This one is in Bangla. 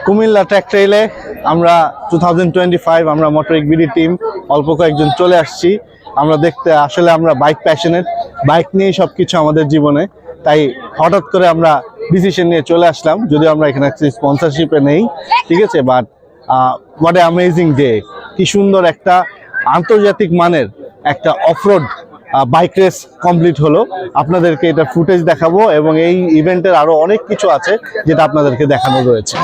কুমিল্লা ট্র্যাক ট্রেইলে আমরা 2025 আমরা মোটরিক বিডি টিম অল্প কয়েকজন চলে আসছি। আমরা দেখতে আসলে আমরা বাইক প্যাশনেট, বাইক নিয়েই সবকিছু আমাদের জীবনে, তাই হঠাৎ করে আমরা ডিসিশন নিয়ে চলে আসলাম। যদিও আমরা এখানে স্পন্সরশিপে নেই, ঠিক আছে, but what a amazing day. কি সুন্দর একটা আন্তর্জাতিক মানের একটা অফরোড বাইক রেস কমপ্লিট হলো। আপনাদেরকে এটা ফুটেজ দেখাবো এবং এই ইভেন্টের আরো অনেক কিছু আছে যেটা আপনাদেরকে দেখানো রয়েছে।